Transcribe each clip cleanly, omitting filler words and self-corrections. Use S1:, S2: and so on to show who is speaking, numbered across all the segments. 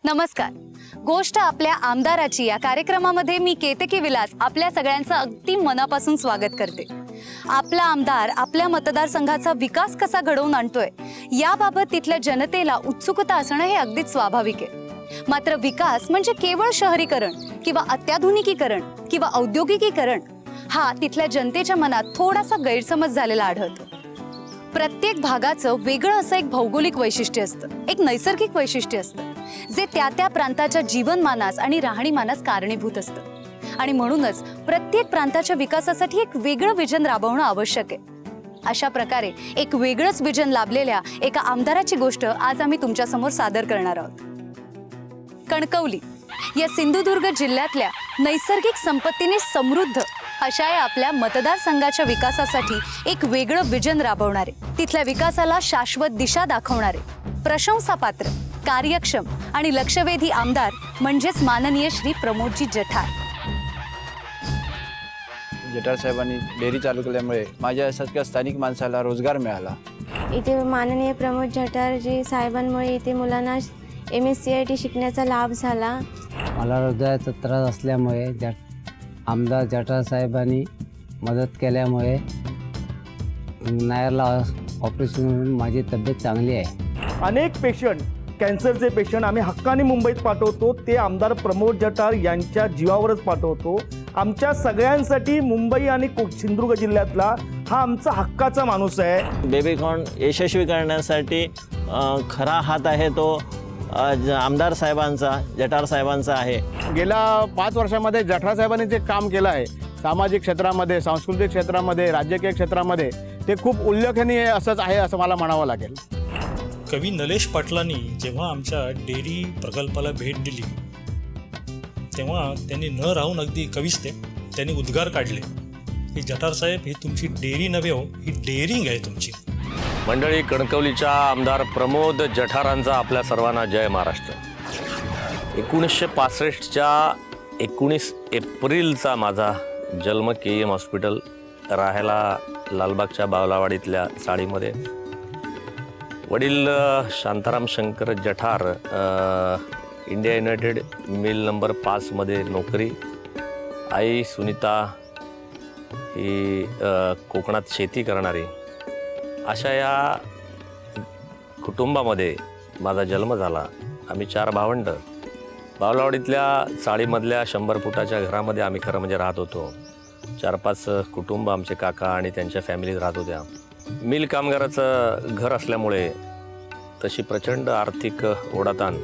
S1: नमस्कार. गोष्ट आपल्या आमदाराची या कार्यक्रमामध्ये मी केतकी विलास आपल्या सगळ्यांचं अगदी मनापासून स्वागत करते. आपला आमदार आपल्या मतदारसंघाचा विकास कसा घडवून आणतोय याबाबत तिथल्या जनतेला उत्सुकता असणं हे अगदीच स्वाभाविक आहे. मात्र विकास म्हणजे केवळ शहरीकरण किंवा अत्याधुनिकीकरण किंवा औद्योगिकीकरण हा तिथल्या जनतेच्या मनात थोडासा गैरसमज झालेला आढळतो. प्रत्येक भागाचं वेगळं असं एक भौगोलिक वैशिष्ट्य असतं, एक नैसर्गिक वैशिष्ट्य असतं जे त्या त्या प्रांताच्या जीवनमानास आणि राहणीमानास कारणीभूत असतं. आणि म्हणूनच प्रत्येक प्रांताच्या विकासासाठी एक वेगळं विजन राबवणं आवश्यक आहे. अशा प्रकारे एक वेगळंच विजन लाभलेल्या एका आमदाराची गोष्ट आज आम्ही तुमच्या समोर सादर करणार आहोत. कणकवली या सिंधुदुर्ग जिल्ह्यातल्या नैसर्गिक संपत्तीने समृद्ध अशा या आपल्या मतदारसंघाच्या विकासासाठी एक वेगळं विजन राबवणारे, तिथल्या विकासाला शाश्वत दिशा दाखवणारे, प्रशंसापात्र, कार्यक्षम आणि लक्षवेधी आमदार म्हणजेच माननीय श्री प्रमोदजी जठार.
S2: जठार साहेबांनी डेअरी चालू केल्यामुळे माझ्यासारख्या स्थानिक माणसाला रोजगार मिळाला.
S3: इथे माननीय प्रमोद जठारजी साहेबांमुळे इथे मुलांना MSCIT शिकण्याचा लाभ झाला.
S4: मला हृदयाचा त्रास असल्यामुळे आमदार जठार साहेबांनी मदत केल्यामुळे नायरला ऑपरेशन होऊन माझी तब्येत चांगली आहे.
S5: अनेक पेशंट, कॅन्सरचे पेशंट आम्ही हक्काने मुंबईत पाठवतो, ते आमदार प्रमोद जठार यांच्या जीवावरच पाठवतो. आमच्या सगळ्यांसाठी मुंबई आणि सिंधुदुर्ग जिल्ह्यातला हा आमचा हक्काचा माणूस आहे.
S6: बेबीकॉन यशस्वी करण्यासाठी खरा हात आहे तो आमदार साहेबांचा, जठार साहेबांचा आहे.
S7: गेल्या 5 वर्षामध्ये जठार साहेबांनी जे काम केलं आहे सामाजिक क्षेत्रामध्ये, सांस्कृतिक क्षेत्रामध्ये, राजकीय क्षेत्रामध्ये, ते खूप उल्लेखनीय असंच आहे असं मला म्हणावं लागेल.
S8: कवी नलेश पाटलांनी जेव्हा आमच्या डेअरी प्रकल्पाला भेट दिली तेव्हा त्यांनी न राहून अगदी कवीच त्यांनी उद्गार काढले की जठार साहेब, ही तुमची डेअरी नव्हे हो, ही डेअरिंग आहे तुमची.
S9: मंडळी, कणकवलीच्या आमदार प्रमोद जठारांचा आपल्या सर्वांना जय महाराष्ट्र. 1965च्या 19 एप्रिलचा माझा जन्म KM हॉस्पिटल, राहायला लालबागच्या बावलावाडीतल्या साडीमध्ये. वडील शांताराम शंकर जठार इंडिया युनायटेड मिल नंबर 5 मध्ये नोकरी. आई सुनीता ही कोकणात शेती करणारी. अशा या कुटुंबामध्ये माझा जन्म झाला. आम्ही 4 भावंड. बावलावाडीतल्या चाळीमधल्या 100 फुटाच्या घरामध्ये आम्ही खरं म्हणजे राहत होतो. 4-5 कुटुंब आमचे काका आणि त्यांच्या फॅमिलीत राहत होत्या. मिल कामगाराचं घर असल्यामुळे तशी प्रचंड आर्थिक ओढाताण,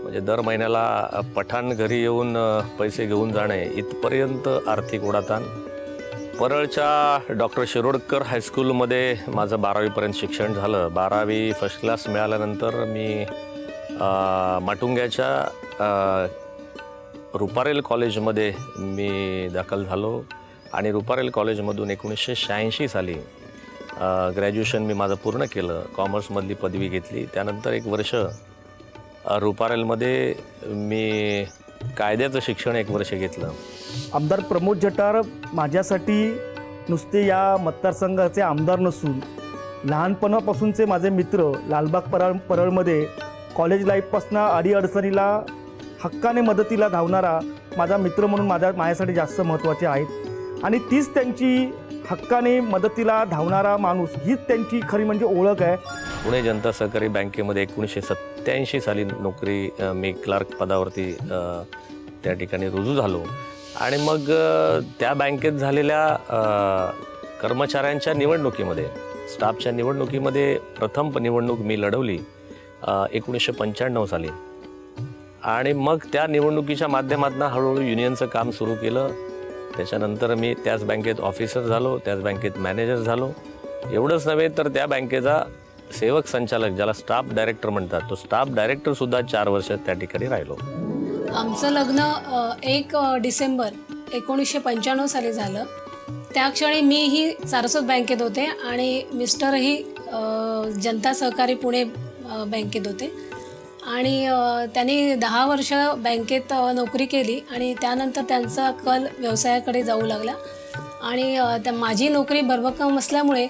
S9: म्हणजे दर महिन्याला पठाण घरी येऊन पैसे घेऊन जाणे इथपर्यंत आर्थिक ओढाताण. परळच्या डॉक्टर शिरोडकर हायस्कूलमध्ये माझं 12वीपर्यंत शिक्षण झालं. 12वी फर्स्ट क्लास मिळाल्यानंतर मी माटुंग्याच्या रुपारेल कॉलेजमध्ये मी दाखल झालो आणि रुपारेल कॉलेजमधून 1986 साली ग्रॅज्युएशन मी माझं पूर्ण केलं. कॉमर्समधली पदवी घेतली. त्यानंतर 1 वर्ष रुपारेलमध्ये मी कायद्याचं शिक्षण 1 वर्ष घेतलं.
S5: आमदार प्रमोद जठार माझ्यासाठी नुसते या मतदारसंघाचे आमदार नसून लहानपणापासूनचे माझे मित्र, लालबाग परळमध्ये कॉलेज लाईफपासून अडीअडचणीला हक्काने मदतीला धावणारा माझा मित्र म्हणून माझ्यासाठी जास्त महत्त्वाचे आहेत. आणि तीच त्यांची हक्काने मदतीला धावणारा माणूस, हीच त्यांची खरी म्हणजे ओळख आहे.
S9: पुणे जनता सहकारी बँकेमध्ये 1987 साली नोकरी, मी क्लार्क पदावरती त्या ठिकाणी रुजू झालो. आणि मग त्या बँकेत झालेल्या कर्मचाऱ्यांच्या निवडणुकीमध्ये, स्टाफच्या निवडणुकीमध्ये प्रथम निवडणूक मी लढवली 1995 साली. आणि मग त्या निवडणुकीच्या माध्यमातून हळूहळू युनियनचं काम सुरू केलं. त्याच्यानंतर मी त्याच बँकेत ऑफिसर झालो, त्याच बँकेत मॅनेजर झालो. एवढंच नव्हे तर त्या बँकेचा सेवक संचालक, ज्याला स्टाफ डायरेक्टर म्हणतात, तो स्टाफ डायरेक्टरसुद्धा 4 वर्ष त्या ठिकाणी राहिलो.
S10: आमचं लग्न 1 डिसेंबर 1995 साली झालं. त्या क्षणी मीही सारस्वत बँकेत होते आणि मिस्टरही जनता सहकारी पुणे बँकेत होते. आणि त्यांनी 10 वर्ष बँकेत नोकरी केली आणि त्यानंतर त्यांचा कल व्यवसायाकडे जाऊ लागला. आणि माझी नोकरी भरभक्कम असल्यामुळे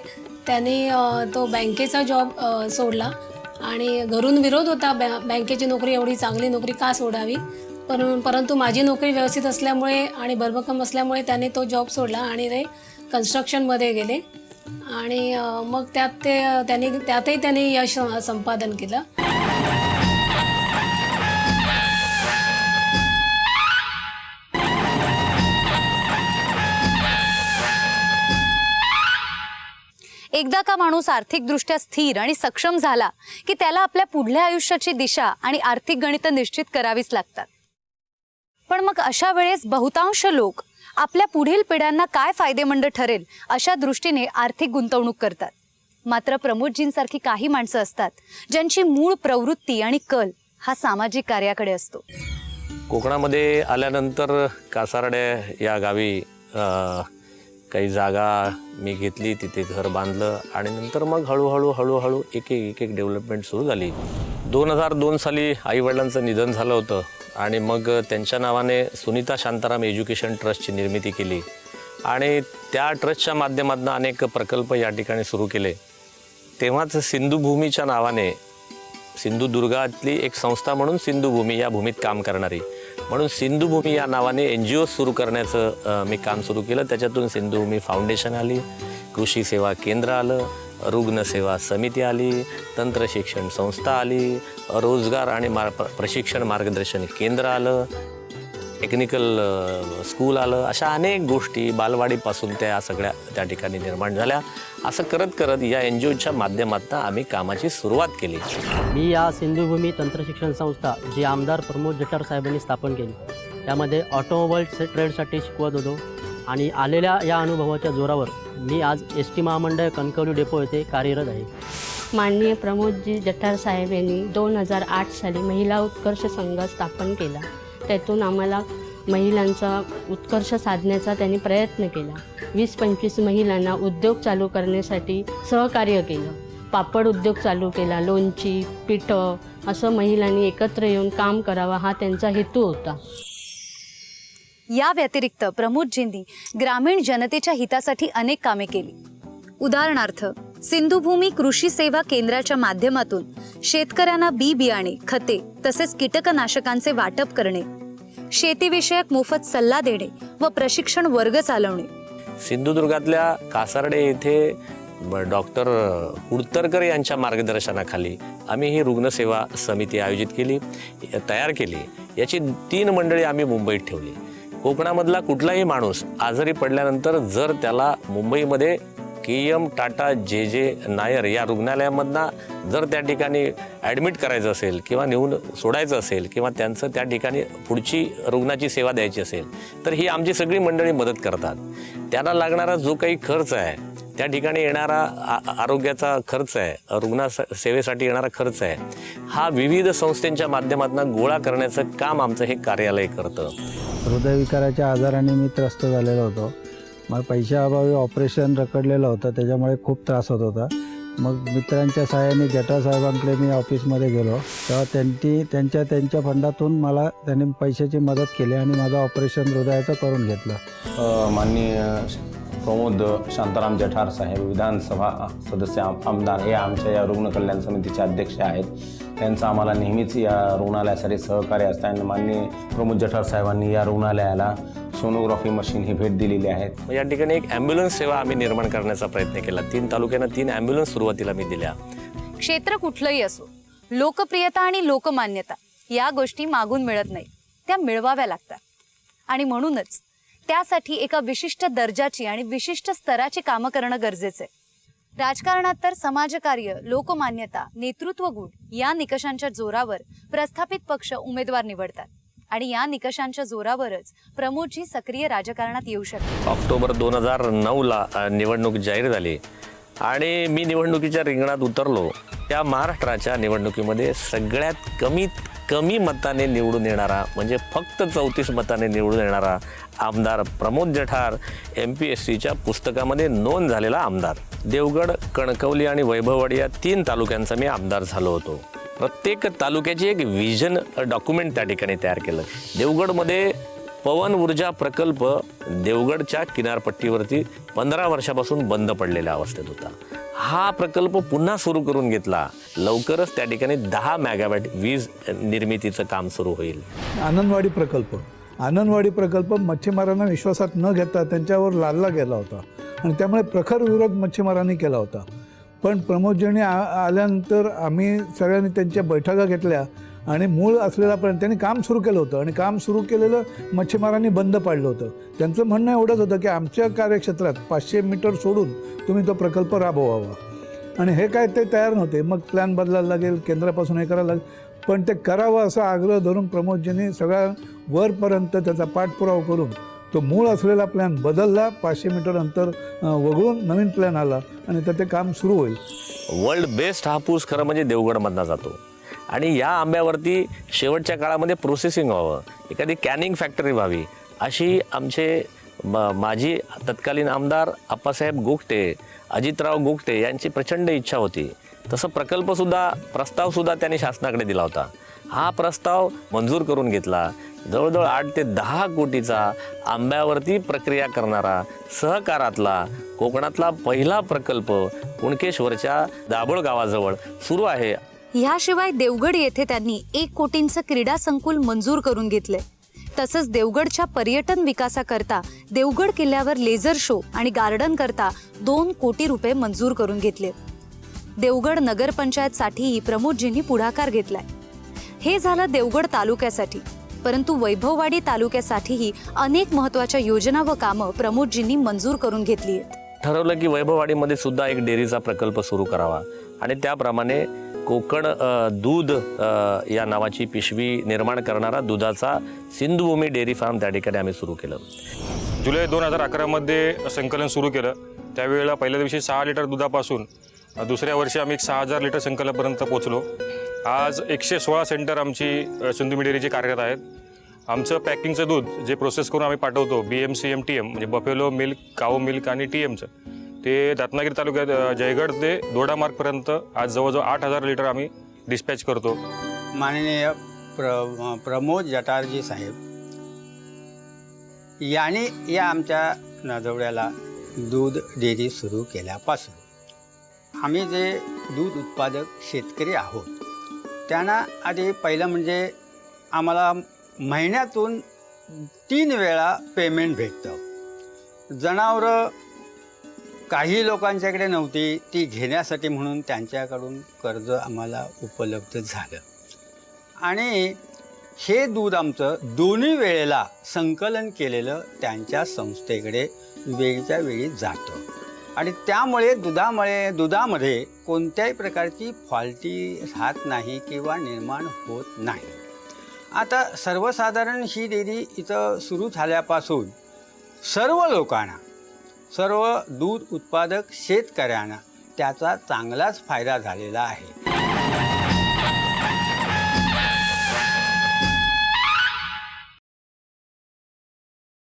S10: त्यांनी तो बँकेचा जॉब सोडला आणि घरून विरोध होता बँकेची नोकरी, एवढी चांगली नोकरी का सोडावी, परंतु माझी नोकरी व्यवस्थित असल्यामुळे आणि भरभक्कम असल्यामुळे त्याने तो जॉब सोडला आणि ते कन्स्ट्रक्शनमध्ये गेले आणि मग त्यातही त्यांनी यश संपादन केलं.
S1: एकदा का माणूस आर्थिकदृष्ट्या स्थिर आणि सक्षम झाला की त्याला आपल्या पुढल्या आयुष्याची दिशा आणि आर्थिक गणितं निश्चित करावीच लागतात. पण मग अशा वेळेस बहुतांश लोक आपल्या पुढील पिढ्यांना काय फायदेमंद ठरेल अशा दृष्टीने आर्थिक गुंतवणूक करतात. मात्र प्रमोदजींसारखी काही माणसं असतात ज्यांची मूळ प्रवृत्ती आणि कल हा सामाजिक कार्याकडे असतो.
S9: कोकणामध्ये आल्यानंतर कासारडे या गावी काही जागा मी घेतली, तिथे घर बांधलं आणि नंतर मग हळूहळू एक डेव्हलपमेंट सुरू झाली. 2002 साली आईवडिलांचं निधन झालं होतं आणि मग त्यांच्या नावाने सुनीता शांताराम एज्युकेशन ट्रस्टची निर्मिती केली आणि त्या ट्रस्टच्या माध्यमातून अनेक प्रकल्प या ठिकाणी सुरू केले. तेव्हाच सिंधुभूमीच्या नावाने सिंधुदुर्गातली एक संस्था म्हणून सिंधुभूमी या भूमीत काम करणारी म्हणून सिंधुभूमी या नावाने NGO सुरू करण्याचं मी काम सुरू केलं. त्याच्यातून सिंधुभूमी फाउंडेशन आली, कृषी सेवा केंद्र आलं, रुग्णसेवा समिती आली, तंत्र शिक्षण संस्था आली, रोजगार आणि प्रशिक्षण मार्गदर्शन केंद्र आलं, टेक्निकल स्कूल आलं. अशा अनेक गोष्टी बालवाडीपासून त्या सगळ्या त्या ठिकाणी निर्माण झाल्या. असं करत करत या NGOच्या माध्यमातून आम्ही कामाची सुरुवात केली.
S11: मी या सिंधुभूमी तंत्रशिक्षण संस्था जी आमदार प्रमोद जठार साहेबांनी स्थापन केली त्यामध्ये ऑटोमोबाईल ट्रेडसाठी शिकवत होतो आणि आलेल्या या अनुभवाच्या जोरावर मी आज ST महामंडळ कणकवली डेपो येथे कार्यरत आहे.
S3: माननीय प्रमोदजी जठार साहेब यांनी 2008 साली महिला उत्कर्ष संघ स्थापन केला. त्यातून आम्हाला महिलांचा उत्कर्ष साधण्याचा त्यांनी प्रयत्न केला. 20-25 महिलांना उद्योग चालू करण्यासाठी सहकार्य केलं. पापड उद्योग चालू केला, लोणची, पिठं असं महिलांनी एकत्र येऊन काम करावं हा त्यांचा हेतू होता.
S1: या व्यतिरिक्त प्रमोदजींनी ग्रामीण जनतेच्या हितासाठी अनेक कामे केली. उदाहरणार्थ सिंधुभूमी कृषी सेवा केंद्राच्या माध्यमातून शेतकऱ्यांना बी बियाणे, खते तसेच कीटकनाशकांचे वाटप करणे, शेतीविषयक मोफत सल्ला देणे व प्रशिक्षण वर्ग चालवणे.
S9: सिंधुदुर्गातल्या कासारडे येथे डॉक्टर कुडतरकर यांच्या मार्गदर्शनाखाली आम्ही ही रुग्णसेवा समिती आयोजित केली, तयार केली. याची 3 मंडळी आम्ही मुंबईत ठेवली. कोकणामधला कुठलाही माणूस आजारी पडल्यानंतर जर त्याला मुंबईमध्ये KM टाटा JJ नायर या रुग्णालयामधनं जर त्या ठिकाणी ॲडमिट करायचं असेल किंवा नेऊन सोडायचं असेल किंवा त्यांचं त्या ठिकाणी पुढची रुग्णाची सेवा द्यायची असेल तर ही आमची सगळी मंडळी मदत करतात. त्याला लागणारा जो काही खर्च आहे, त्या ठिकाणी येणारा आरोग्याचा खर्च आहे, रुग्णसेवेसाठी येणारा खर्च आहे, हा विविध संस्थांच्या माध्यमातून गोळा करण्याचं काम आमचं हे कार्यालय करतं.
S2: हृदयविकाराच्या आजाराने मी त्रस्त झालेलो होतो. मला पैशाअभावी ऑपरेशन रखडलेलं होतं, त्याच्यामुळे खूप त्रास होत होता. मग मित्रांच्या सहाय्याने जठार साहेबांकडे मी ऑफिसमध्ये गेलो तेव्हा त्यांच्या फंडातून मला त्यांनी पैशाची मदत केली आणि माझं ऑपरेशन हृदयाचं करून घेतलं.
S12: माननीय प्रमोद शांताराम जठार साहेब विधानसभा सदस्य आमदार हे आमच्या या रुग्ण कल्याण समितीचे अध्यक्ष आहेत. त्यांचं आम्हाला नेहमीच या रुग्णालयासाठी सहकार्य असतं आणि माननीय प्रमोद जठार साहेबांनी या रुग्णालयाला सोनोग्राफी मशीन ही भेट दिलेली आहेत.
S9: या ठिकाणी एक ॲम्ब्युलन्स सेवा आम्ही निर्माण करण्याचा प्रयत्न केला. 3 तालुक्यांना 3 ॲम्ब्युलन्स सुरुवातीला मी दिल्या.
S1: क्षेत्र कुठलंही असो, लोकप्रियता आणि लोकमान्यता या गोष्टी मागून मिळत नाही, त्या मिळवाव्या लागतात. आणि म्हणूनच त्यासाठी एका विशिष्ट दर्जाची आणि विशिष्ट स्तराची कामं करणं गरजेचं आहे. राजकारणात तर समाजकार्य, लोकमान्यता, नेतृत्व गुण या निकषांच्या जोरावर प्रस्थापित पक्ष उमेदवार निवडतात आणि या निकषांच्या जोरावरच प्रमोदजी सक्रिय राजकारणात येऊ शकतात.
S9: ऑक्टोबर 2009ला निवडणूक जाहीर झाली आणि मी निवडणुकीच्या रिंगणात उतरलो. त्या महाराष्ट्राच्या निवडणुकीमध्ये सगळ्यात कमी मताने निवडून येणारा म्हणजे फक्त 34 मताने निवडून येणारा आमदार प्रमोद जठार MPSCच्या पुस्तकामध्ये नोंद झालेला आमदार. देवगड, कणकवली आणि वैभववाडी या 3 तालुक्यांचा मी आमदार झालो होतो. प्रत्येक तालुक्याची एक विजन डॉक्युमेंट त्या ठिकाणी तयार केलं. देवगडमध्ये पवन ऊर्जा प्रकल्प देवगडच्या किनारपट्टीवरती 15 वर्षापासून बंद पडलेल्या अवस्थेत होता. हा प्रकल्प पुन्हा सुरू करून घेतला. लवकरच त्या ठिकाणी 10 मेगावॅट वीज निर्मितीचं काम सुरू होईल.
S2: आनंदवाडी प्रकल्प मच्छीमारांना विश्वासात न घेता त्यांच्यावर लादला गेला होता आणि त्यामुळे प्रखर विरोध मच्छीमारांनी केला होता. पण प्रमोदजींनी आल्यानंतर आम्ही सगळ्यांनी त्यांच्या बैठका घेतल्या आणि मूळ असलेला पण त्यांनी काम सुरू केलं होतं आणि काम सुरू केलेलं मच्छीमारांनी बंद पाडलं होतं. त्यांचं म्हणणं एवढंच होतं की आमच्या कार्यक्षेत्रात 500 मीटर सोडून तुम्ही तो प्रकल्प राबवावा आणि हे काय ते तयार नव्हते. मग प्लॅन बदलायला लागेल, केंद्रापासून हे करायला लागेल, पण ते करावं असा आग्रह धरून प्रमोदजींनी सगळ्या वरपर्यंत त्याचा पाठपुरावा करून तो मूळ असलेला प्लॅन बदलला. 500 मीटर अंतर वगळून नवीन प्लॅन आला आणि तर ते काम सुरू होईल.
S9: वर्ल्ड बेस्ट हापूस खरं म्हणजे देवगडमधला जातो आणि या आंब्यावरती शेवटच्या काळामध्ये प्रोसेसिंग व्हावं, एखादी कॅनिंग फॅक्टरी व्हावी अशी आमचे माजी तत्कालीन आमदार आप्पासाहेब गोगटे, अजितराव गोगटे यांची प्रचंड इच्छा होती. तसं प्रस्तावसुद्धा त्यांनी शासनाकडे दिला होता. हा प्रस्ताव मंजूर करून घेतला. जवळजवळ 8 ते 10 कोटीचा आंब्यावरती प्रक्रिया करणारा सहकारातला कोकणातला पहिला प्रकल्प कुणकेश्वरच्या दाभोळ गावाजवळ सुरू आहे.
S1: ह्याशिवाय देवगड येथे त्यांनी 1 कोटींचं क्रीडा संकुल मंजूर करून घेतले. तसंच देवगडच्या पर्यटन विकासाकरता देवगड किल्ल्यावर लेझर शो आणि गार्डन करता 2 कोटी रुपये मंजूर करून घेतले. देवगड नगरपंचायतसाठीही प्रमोदजींनी पुढाकार घेतलाय. हे झालं देवगड तालुक्यासाठी, परंतु वैभववाडी तालुक्यासाठीही अनेक महत्त्वाच्या योजना व कामं प्रमोदजींनी मंजूर करून घेतली आहेत.
S9: ठरवलं की वैभववाडीमध्ये सुद्धा एक डेअरीचा प्रकल्प सुरू करावा आणि त्याप्रमाणे कोकण दूध या नावाची पिशवी निर्माण करणारा दुधाचा सिंधुभूमी डेअरी फार्म त्या ठिकाणी आम्ही सुरू केलं.
S8: जुलै 2011मध्ये संकलन सुरू केलं. त्यावेळेला पहिल्या दिवशी 6 लिटर दुधापासून दुसऱ्या वर्षी आम्ही 6000 लिटर संकलनापर्यंत पोहोचलो. आज 116 सेंटर आमची सिंधुभूमी डेअरीचे कार्यरत आहेत. आमचं पॅकिंगचं दूध जे प्रोसेस करून आम्ही पाठवतो BMCM TM म्हणजे बफेलो मिल्क, काऊ मिल्क आणि TMचं, ते रत्नागिरी तालुक्यात जयगड ते दोडामार्गपर्यंत आज जवळजवळ 8000 लिटर आम्ही डिस्पॅच करतो.
S2: माननीय प्रमोद जटारजी साहेब यांनी या आमच्या नादवड्याला दूध डेअरी सुरू केल्यापासून आम्ही जे दूध उत्पादक शेतकरी आहोत त्यांना आधी पहिलं म्हणजे आम्हाला महिन्यातून 3 वेळा पेमेंट भेटतं. जनावरं काही लोकांच्याकडे नव्हती, ती घेण्यासाठी म्हणून त्यांच्याकडून कर्ज आम्हाला उपलब्ध झालं आणि हे दूध आमचं दोन्ही वेळेला संकलन केलेलं त्यांच्या संस्थेकडे वेळच्या वेळी जातं आणि त्यामुळे दुधामध्ये कोणत्याही प्रकारची फॉल्टी राहत नाही किंवा निर्माण होत नाही. आता सर्वसाधारण ही डेअरी इथं सुरू झाल्यापासून सर्व लोकांना, सर्व दूध उत्पादक शेतकऱ्यांना त्याचा चांगलाच फायदा झालेला आहे.